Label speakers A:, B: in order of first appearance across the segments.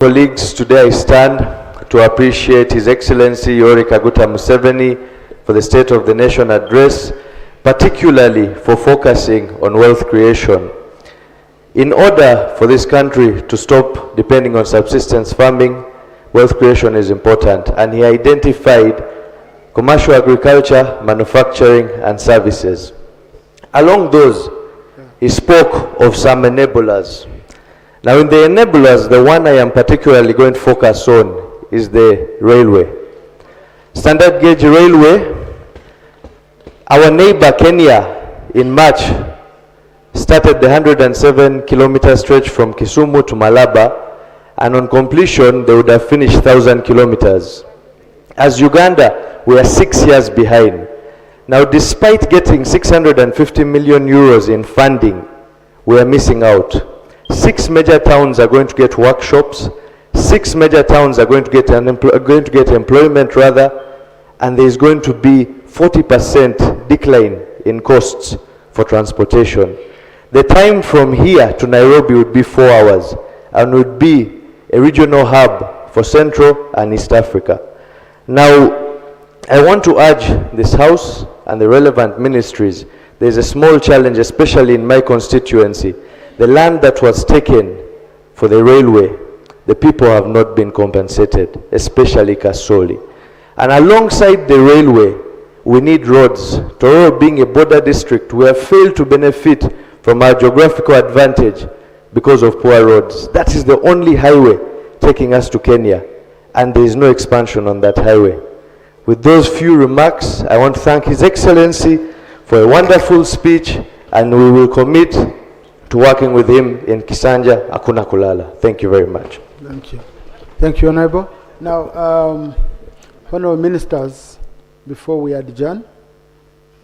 A: Colleagues, today I stand to appreciate His Excellency Yoweri Kaguta Museveni for the State of the Nation address, particularly for focusing on wealth creation. In order for this country to stop depending on subsistence farming, wealth creation is important, and he identified commercial agriculture, manufacturing, and services. Along those, he spoke of some enablers. Now, in the enablers, the one I am particularly going to focus on is the railway. Standard gauge railway. Our neighbor Kenya in March started the 107-kilometer stretch from Kisumu to Malaba, and on completion they would have finished 1,000 kilometers. As Uganda, we are 6 years behind. Now, despite getting 650 million euros in funding, we are missing out. 6 major towns are going to get workshops. 6 major towns are going to get employment rather, and there is going to be 40% decline in costs for transportation. The time from here to Nairobi would be 4 hours and would be a regional hub for Central and East Africa. Now, I want to urge this House and the relevant ministries. There is a small challenge, especially in my constituency. The land that was taken for the railway, the people have not been compensated, especially Kasoli. And alongside the railway, we need roads. Tororo being a border district, we have failed to benefit from our geographical advantage because of poor roads. That is the only highway taking us to Kenya, and there is no expansion on that highway. With those few remarks, I want to thank His Excellency for a wonderful speech, and we will commit to working with him in Kisanja, Hakuna Kulala. Thank you very much.
B: Thank you. Thank you, Honorable. Now, Honorable Ministers, before we adjourn,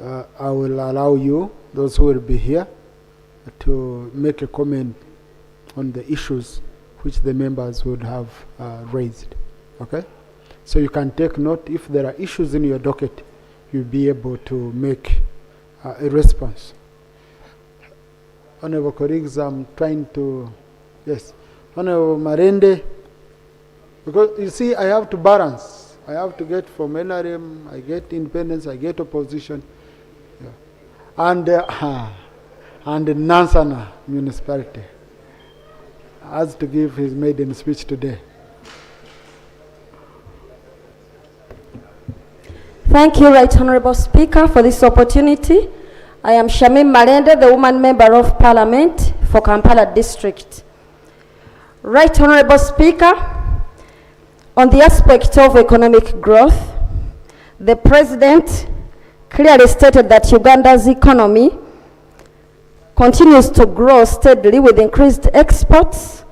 B: I will allow you, those who will be here, to make a comment on the issues which the members would have raised. Okay? So you can take note. If there are issues in your docket, you'll be able to make a response. Honorable colleagues, I'm trying to, yes. Honorable Malende, because you see, I have to balance. I have to get from NRM, I get independence, I get opposition. Yeah. And the Nansana Municipality has to give his maiden speech today.
C: Thank you, Right Honorable Speaker, for this opportunity. I am Shamim Malende, the Woman Member of Parliament for Kampala District. Right Honorable Speaker, on the aspect of economic growth, the President clearly stated that Uganda's economy continues to grow steadily with increased exports,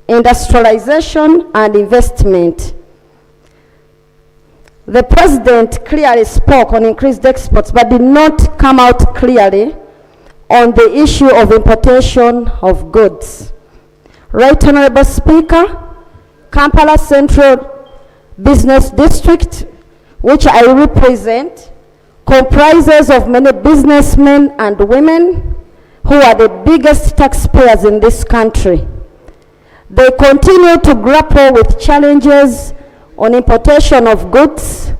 C: industrialization, and investment. The President clearly spoke on increased exports, but did not come out clearly on the issue of importation of goods. Right Honorable Speaker, Kampala Central Business District, which I represent, comprises of many businessmen and women who are the biggest taxpayers in this country. They continue to grapple with challenges on importation of goods,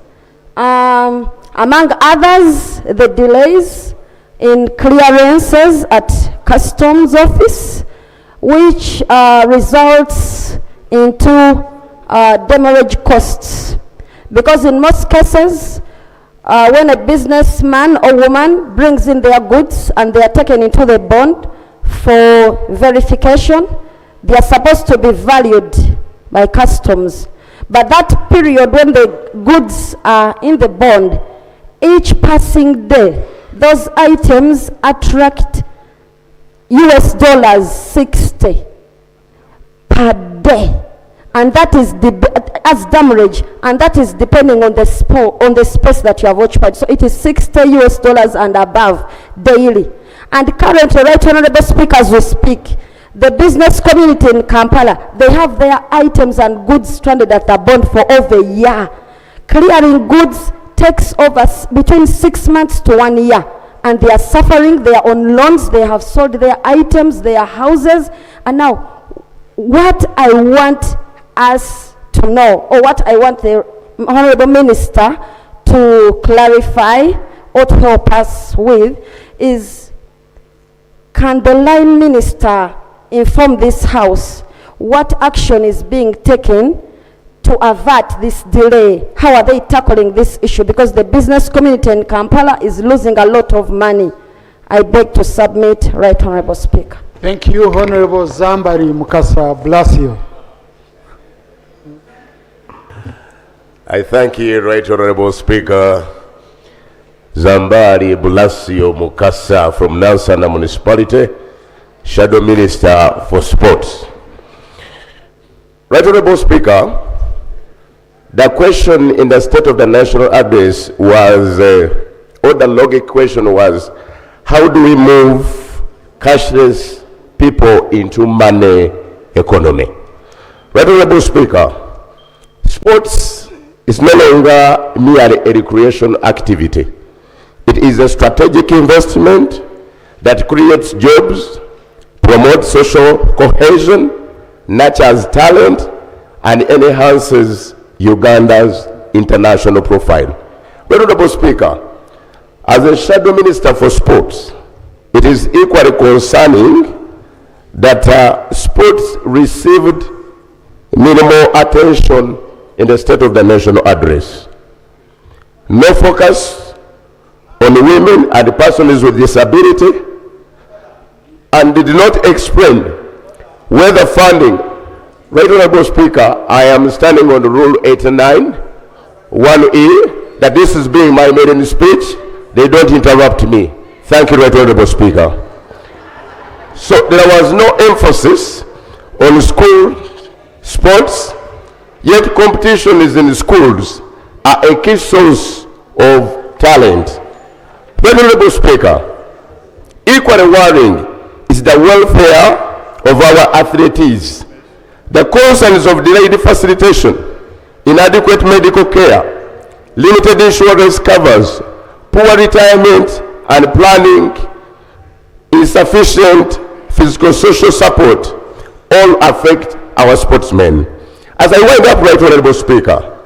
C: among others, the delays in clearances at customs office, which results into demurrage costs. Because in most cases, when a businessman or woman brings in their goods and they are taken into the bond for verification, they are supposed to be valued by customs. But that period when the goods are in the bond, each passing day, those items attract US dollars 60 per day. And that is as demurrage, and that is depending on the space that you have occupied. So it is 60 US dollars and above daily. And currently, Right Honorable Speaker, as we speak, the business community in Kampala, they have their items and goods stranded at the bond for over a year. Clearing goods takes over between 6 months to 1 year. And they are suffering, they are on loans, they have sold their items, their houses. And now, what I want us to know, or what I want the Honorable Minister to clarify or to help us with is, can the line minister inform this House what action is being taken to avert this delay? How are they tackling this issue? Because the business community in Kampala is losing a lot of money. I beg to submit, Right Honorable Speaker.
B: Thank you, Honorable Zambali Mukasa Bulasio.
D: I thank you, Right Honorable Speaker Zambaali Bulasio Mukasa from Nansana Municipality, Shadow Minister for Sports. Right Honorable Speaker, the question in the State of the National Address was, or the logic question was, how do we move cashless people into money economy? Right Honorable Speaker, sports is no longer merely a recreation activity. It is a strategic investment that creates jobs, promotes social cohesion, nurtures talent, and enhances Uganda's international profile. Honorable Speaker, as a Shadow Minister for Sports, it is equally concerning that sports received minimal attention in the State of the National Address. No focus on women and persons with disability, and did not explain whether funding. Right Honorable Speaker, I am standing on the Rule 89, 1E, that this is being my maiden speech. They don't interrupt me. Thank you, Right Honorable Speaker. So there was no emphasis on school sports, yet competition is in schools are a key source of talent. Right Honorable Speaker, equally worrying is the welfare of our athletes. The concerns of delayed facilitation, inadequate medical care, limited insurance covers, poor retirement and planning, insufficient physical social support all affect our sportsmen. As I wind up, Right Honorable Speaker,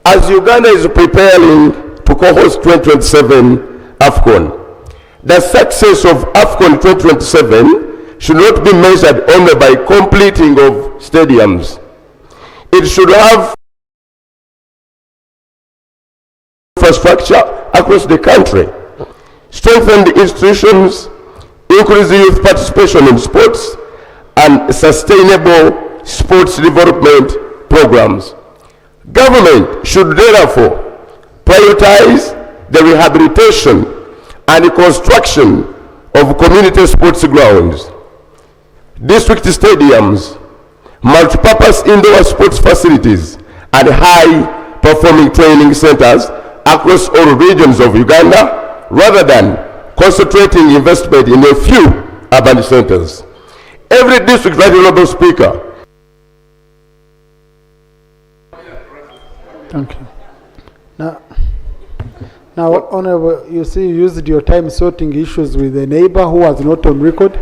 D: as Uganda is preparing to co-host 2027 AFCON, the success of AFCON 2027 should not be measured only by completing of stadiums. It should have infrastructure across the country, strengthen the institutions, increase youth participation in sports, and sustainable sports development programs. Government should therefore prioritize the rehabilitation and construction of community sports grounds, district stadiums, multipurpose indoor sports facilities, and high-performing training centers across all regions of Uganda, rather than concentrating investment in a few urban centers. Every district, Right Honorable Speaker.
B: Thank you. Now, Honorable, you see, you used your time sorting issues with a neighbor who was not on record.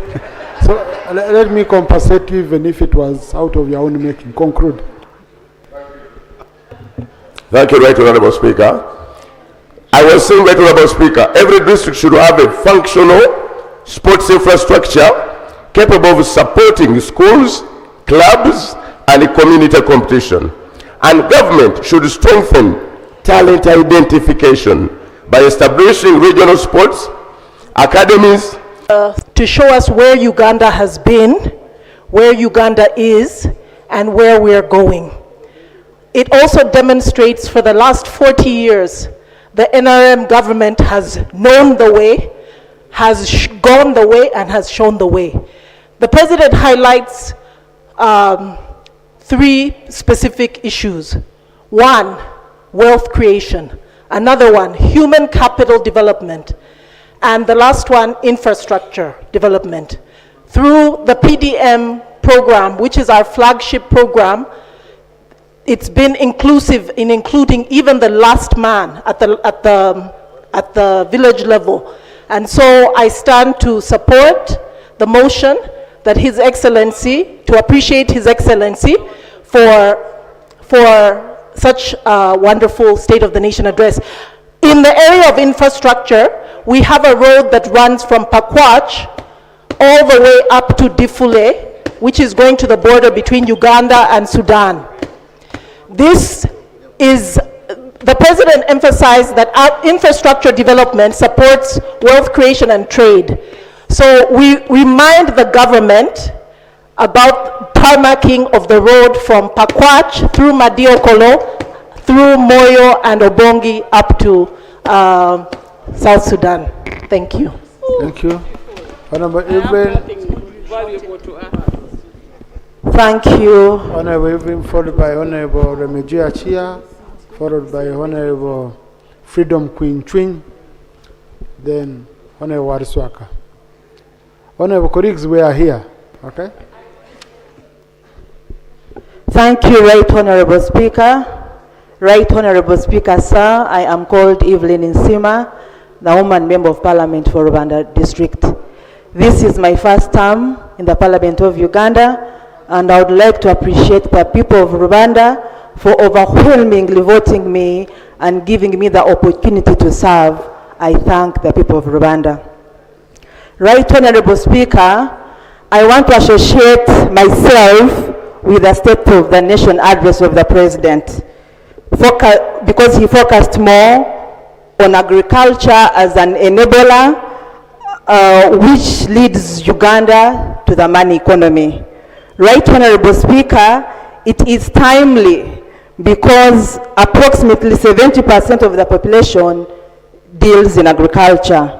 B: So let me compensate you even if it was out of your own making. Conclude.
D: Thank you, Right Honorable Speaker. I was saying, Right Honorable Speaker, every district should have a functional sports infrastructure capable of supporting schools, clubs, and community competition. And government should strengthen talent identification by establishing regional sports academies
E: to show us where Uganda has been, where Uganda is, and where we're going. It also demonstrates for the last 40 years the NRM government has known the way, has gone the way, and has shown the way. The President highlights three specific issues. One, wealth creation. Another one, human capital development. And the last one, infrastructure development. Through the PDM program, which is our flagship program, it's been inclusive in including even the last man at the village level. And so I stand to support the motion that His Excellency, to appreciate His Excellency for such a wonderful State of the Nation address. In the area of infrastructure, we have a road that runs from Pakwach all the way up to Difule, which is going to the border between Uganda and Sudan. This is, the President emphasized that our infrastructure development supports wealth creation and trade. So we remind the government about tarmacking of the road from Pakwach through Madiokolo, through Moyo and Obongi up to South Sudan. Thank you.
B: Thank you. Honorable Evelyn.
E: Thank you.
B: Honorable Evelyn, followed by Honorable Remejia Chia, followed by Honorable Freedom Queen Twin, then Honorable Wariswaka. Honorable colleagues, we are here, okay?
F: Thank you, Right Honorable Speaker. Right Honorable Speaker, sir, I am called Evelyn Nsima, the woman member of Parliament for Rwanda District. This is my first term in the Parliament of Uganda, and I would like to appreciate the people of Rwanda for overwhelmingly voting me and giving me the opportunity to serve. I thank the people of Rwanda. Right Honorable Speaker, I want to associate myself with the State of the Nation address of the President, because he focused more on agriculture as an enabler, which leads Uganda to the money economy. Right Honorable Speaker, it is timely because approximately 70% of the population deals in agriculture.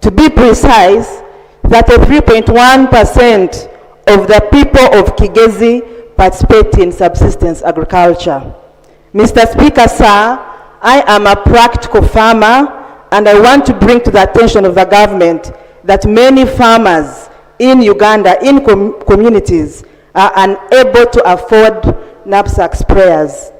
F: To be precise, 33.1% of the people of Kigezi participate in subsistence agriculture. Mr. Speaker, sir, I am a practical farmer, and I want to bring to the attention of the government that many farmers in Uganda, in communities, are unable to afford knapsack sprayers.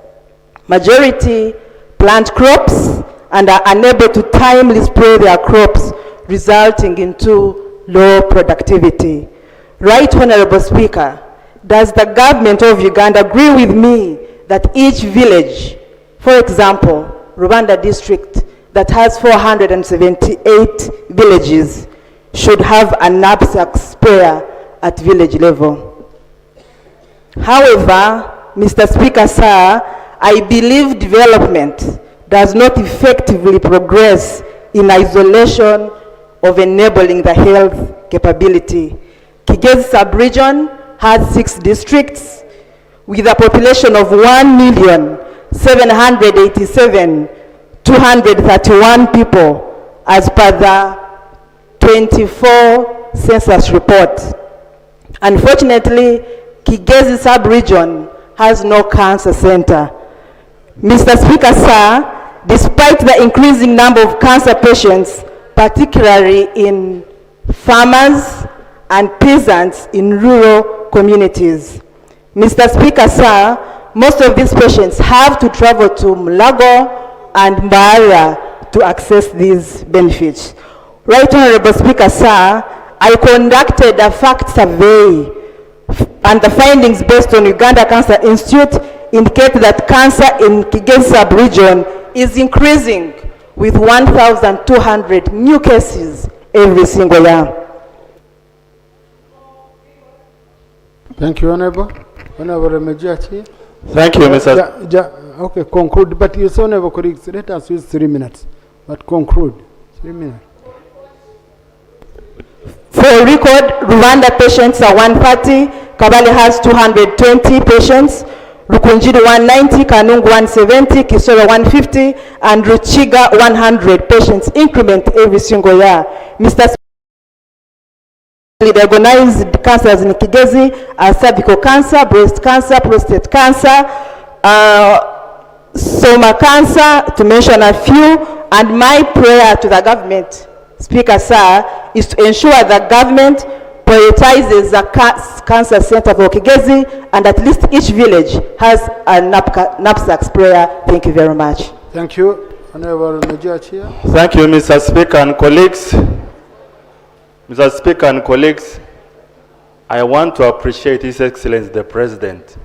F: Majority plant crops and are unable to timely spray their crops, resulting into low productivity. Right Honorable Speaker, does the government of Uganda agree with me that each village, for example, Rwanda district that has 478 villages, should have a knapsack sprayer at village level? However, Mr. Speaker, sir, I believe development does not effectively progress in isolation of enabling the health capability. Kigezi sub-region has 6 districts with a population of 1,787,231 people as per the 24 census report. Unfortunately, Kigezi sub-region has no cancer center. Mr. Speaker, sir, despite the increasing number of cancer patients, particularly in farmers and peasants in rural communities, Mr. Speaker, sir, most of these patients have to travel to Mulago and Mbara to access these benefits. Right Honorable Speaker, sir, I conducted a fact survey, and the findings based on Uganda Cancer Institute indicate that cancer in Kigezi sub-region is increasing with 1,200 new cases every single year.
B: Thank you, Honorable. Honorable Remejiachi.
A: Thank you, Mr.
B: Okay, conclude. But you, Honorable colleagues, let us use 3 minutes. But conclude. 3 minutes.
F: For record, Rwanda patients are 130, Kabale has 220 patients, Rukunjiri 190, Kanungu 170, Kisoro 150, and Ruchiga 100 patients increment every single year. Mr. Diagnosed cancers in Kigezi are cervical cancer, breast cancer, prostate cancer, soma cancer, to mention a few. And my prayer to the government, Speaker, sir, is to ensure the government prioritizes the cancer center for Kigezi, and at least each village has a knapsack sprayer. Thank you very much.
B: Thank you. Honorable Remejiachi.
A: Thank you, Mr. Speaker and colleagues. Mr. Speaker and colleagues, I want to appreciate His Excellency the President